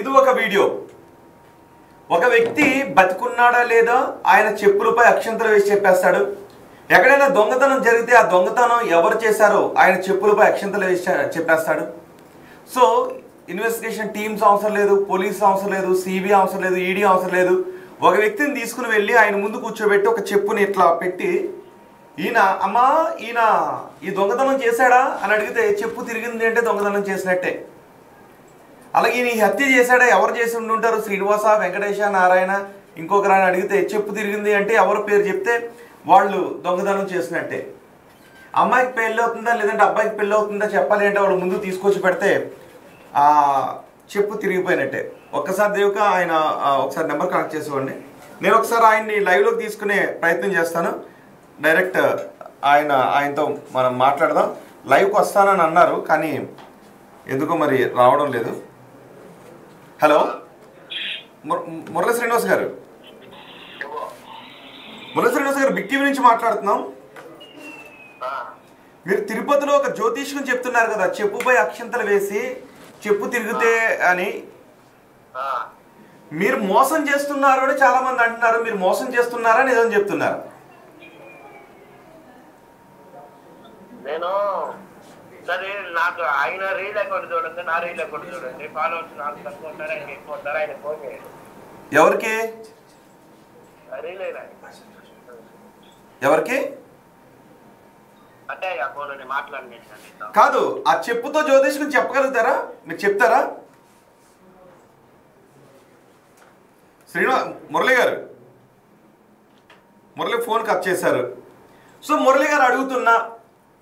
ఇది ఒక వీడియో. ఒక వ్యక్తి బతికున్నాడా లేదా ఆయన చెప్పులపై అక్షంతలు వేసి చెప్పేస్తాడు. ఎక్కడైనా దొంగతనం జరిగితే ఆ దొంగతనం ఎవరు చేశారో ఆయన చెప్పులపై అక్షంతలు వేసి చెప్పేస్తాడు. సో ఇన్వెస్టిగేషన్ టీమ్స్ అవసరం లేదు, పోలీస్ అవసరం లేదు, సిబిఐ అవసరం లేదు, ఈడీ అవసరం లేదు. ఒక వ్యక్తిని తీసుకుని వెళ్ళి ఆయన ముందు కూర్చోబెట్టి ఒక చెప్పుని ఇట్లా పెట్టి ఈయన అమ్మా ఈయన ఈ దొంగతనం చేశాడా అని అడిగితే చెప్పు తిరిగింది అంటే దొంగతనం చేసినట్టే. అలాగే ఈయన హత్య చేశాడా, ఎవరు చేసి ఉండుంటారు, శ్రీనివాస, వెంకటేశ, నారాయణ, ఇంకొకరు అని అడిగితే చెప్పు తిరిగింది అంటే ఎవరు పేరు చెప్తే వాళ్ళు దొంగతనం చేసినట్టే. అమ్మాయికి పెళ్ళి అవుతుందా లేదంటే అబ్బాయికి పెళ్ళి అవుతుందా చెప్పాలి అంటే వాళ్ళు ముందు తీసుకొచ్చి పెడితే చెప్పు తిరిగిపోయినట్టే. ఒక్కసారి దేవిక ఆయన ఒకసారి నెంబర్ కనెక్ట్ చేసేవాడిని. నేను ఒకసారి ఆయన్ని లైవ్లోకి తీసుకునే ప్రయత్నం చేస్తాను. డైరెక్ట్ ఆయనతో మనం మాట్లాడదాం. లైవ్కి వస్తానని అన్నారు కానీ ఎందుకో మరి రావడం లేదు. హలో మురళీ శ్రీనివాస్ గారు, బిగ్ టీవీ నుంచి మాట్లాడుతున్నాం. మీరు తిరుపతిలో ఒక జ్యోతిష్యం చెప్తున్నారు కదా, చెప్పుపై అక్షంతలు వేసి చెప్పు తిరిగితే అని. మీరు మోసం చేస్తున్నారు అని చాలా మంది అంటున్నారు. మీరు మోసం చేస్తున్నారా నిజం చెప్తున్నారు? నేను సరే, నాకు ఆయన రీల్ అకౌంట్ చూడండి, నా రీల్ అకౌంట్ చూడండి. ఫాలోవర్స్ నాకు తక్కువ ఉంటారు, ఆయన ఎక్కువ ఉంటారు. ఆయన ఫోన్ చేయండి. ఎవరికి? రీల్ ఎవరికి అంటే ఆ ఫోన్ మాట్లాడి కాదు. ఆ చెప్పుతో జ్యోతిష్యం చెప్పగలుగుతారా? మీరు చెప్తారా? మురళి గారు, మురళి ఫోన్ కట్ చేశారు. సో మురళి గారు అడుగుతున్నా,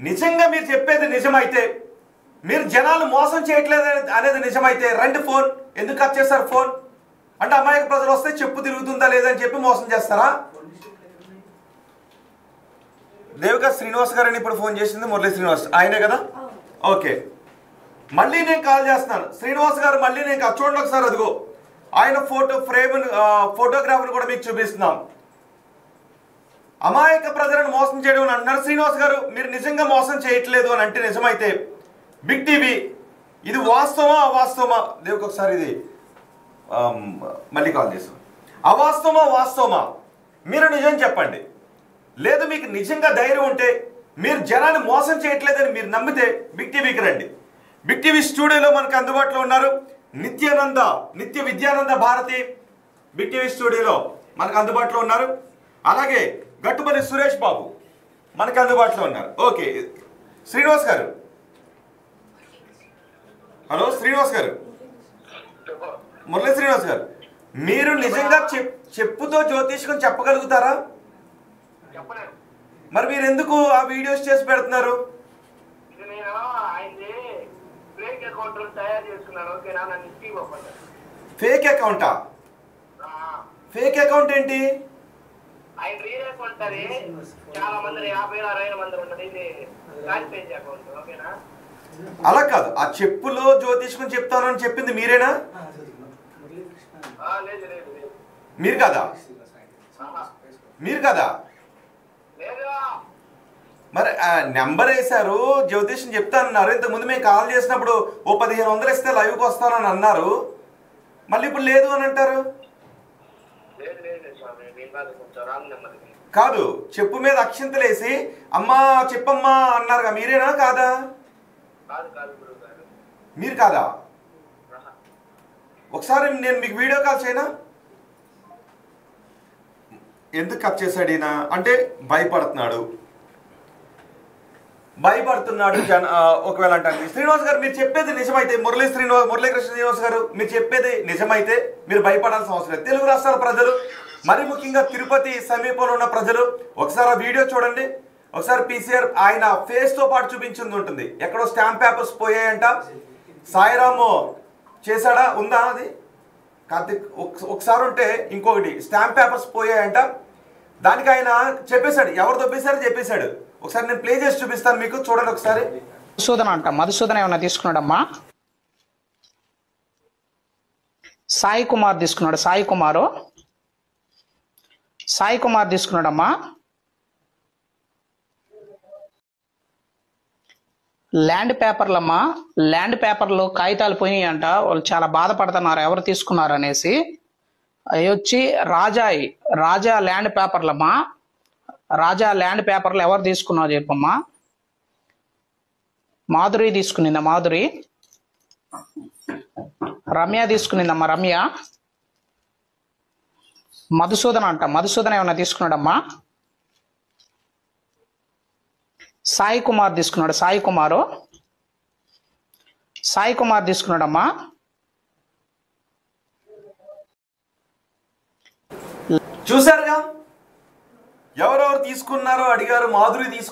నిజంగా మీరు చెప్పేది నిజమైతే, మీరు జనాలు మోసం చేయట్లేదు అనేది నిజమైతే రండి ఫోన్. ఎందుకు కట్ చేస్తారు ఫోన్? అంటే అమాయక ప్రజలు వస్తే చెప్పు తిరుగుతుందా లేదని చెప్పి మోసం చేస్తారా? దేవిక శ్రీనివాస్ గారని ఇప్పుడు ఫోన్ చేసింది మురళీ శ్రీనివాస్, ఆయనే కదా? ఓకే, మళ్ళీ నేను కాల్ చేస్తున్నాను. శ్రీనివాస్ గారు మళ్ళీ నేను చూడండి ఒకసారి. అదిగో ఆయన ఫోటోగ్రాఫర్ని కూడా మీకు చూపిస్తున్నాం. అమాయక ప్రజలను మోసం చేయడం అని అంటున్నారు. శ్రీనివాస్ గారు, మీరు నిజంగా మోసం చేయట్లేదు అని అంటే నిజమైతే బిగ్ టీవీ ఇది వాస్తవమా అవాస్తవమా? దేవిక ఒకసారి ఇది మళ్ళీ కాల్ చేస్తాం. అవాస్తవమా వాస్తవమా మీరు నిజం చెప్పండి. లేదు మీకు నిజంగా ధైర్యం ఉంటే, మీరు జనాన్ని మోసం చేయట్లేదని మీరు నమ్మితే బిగ్ టీవీకి రండి. బిగ్ టీవీ స్టూడియోలో మనకు అందుబాటులో ఉన్నారు నిత్య విద్యానంద భారతి బిగ్ టీవీ స్టూడియోలో మనకు అందుబాటులో ఉన్నారు. అలాగే గట్టుపల్లి సురేష్ బాబు మనకు అందుబాటులో ఉన్నారు. ఓకే శ్రీనివాస్ గారు, హలో శ్రీనివాస్ గారు, మురళీ శ్రీనివాస్ గారు, మీరు నిజంగా చెప్పుతో జ్యోతిష్కం చెప్పగలుగుతారా? మరి మీరు ఎందుకు ఆ వీడియోస్ చేసి పెడుతున్నారు? ఫేక్ అకౌంటా? ఫేక్ అకౌంట్ ఏంటి? ఆయన రీల్ అకౌంట్ అది చాలా మంది 50,000 మంది ఉన్నది. ఇది కాల్ పేజ్ అకౌంట్. ఓకేనా? అలా కాదు, ఆ చెప్పులో జ్యోతిష్కం చెప్తాను అని చెప్పింది మీరేనా? లేదు లేదు లేదు. మీరు కదా? మీరు కదా? మరి నెంబర్ వేశారు, జ్యోతిష్యం చెప్తానన్నారు. ఇంతకుముందు మేము కాల్ చేసినప్పుడు ఓ 1,500 ఇస్తే లైవ్కి వస్తానని అన్నారు. మళ్ళీ ఇప్పుడు లేదు అని అంటారు. కాదు, చెప్పు మీద అక్షింతలు వేసి అమ్మా చెప్పమ్మా అన్నారుగా, మీరేనా కాదా? మీరు కాదా? ఒకసారి నేను మీకు వీడియో కాల్ చేయనా? ఎందుకు కట్ చేశాడు ఈయన అంటే భయపడుతున్నాడు ఒకవేళ అంటే. శ్రీనివాస్ గారు, మీరు చెప్పేది నిజమైతే, మురళీకృష్ణ శ్రీనివాస్ గారు, మీరు చెప్పేది నిజమైతే మీరు భయపడాల్సిన అవసరం లేదు. తెలుగు రాష్ట్రాల ప్రజలు, మరి ముఖ్యంగా తిరుపతి సమీపంలో ఉన్న ప్రజలు ఒకసారి ఆ వీడియో చూడండి. ఒకసారి పీసీఆర్ ఆయన ఫేస్తో పాటు చూపించింది ఉంటుంది. ఎక్కడో స్టాంప్ పేపర్స్ పోయాయంట. సాయిరాము చేశాడా? ఉందా అది? కార్తిక్ ఒకసారి ఉంటే ఇంకొకటి స్టాంప్ పేపర్స్ పోయాయంట. దానికి ఆయన చెప్పేశాడు, ఎవరు తప్పేశారో చెప్పేశాడు. ఒకసారి నేను ప్లే చేసి చూపిస్తాను మీకు, చూడండి ఒకసారి. మధుసూదన అంట, మధుసూదన ఏమన్నా తీసుకున్నాడమ్మా? సాయి కుమార్ తీసుకున్నాడు. సాయి కుమార్ తీసుకున్నాడమ్మా. ల్యాండ్ పేపర్లమ్మా, ల్యాండ్ పేపర్లు కాగితాలు పోయినాయి అంట. వాళ్ళు చాలా బాధపడుతున్నారు ఎవరు తీసుకున్నారు అనేసి. అవి వచ్చి రాజా ల్యాండ్ పేపర్లమ్మా. రాజా ల్యాండ్ పేపర్లు ఎవరు తీసుకున్నావు చెప్పమ్మా. మాధురి తీసుకునిందా, మాధురి. రమ్య తీసుకునిందమ్మా, రమ్య. మధుసూదన్ అంట, మధుసూదన్ ఏమన్నా తీసుకున్నాడమ్మా. సాయి కుమార్ తీసుకున్నాడు, సాయి కుమార్ తీసుకున్నాడమ్మా. చూసారుగా ఎవరెవరు తీసుకున్నారో అడిగారు. మాధురి తీసుకున్నారు.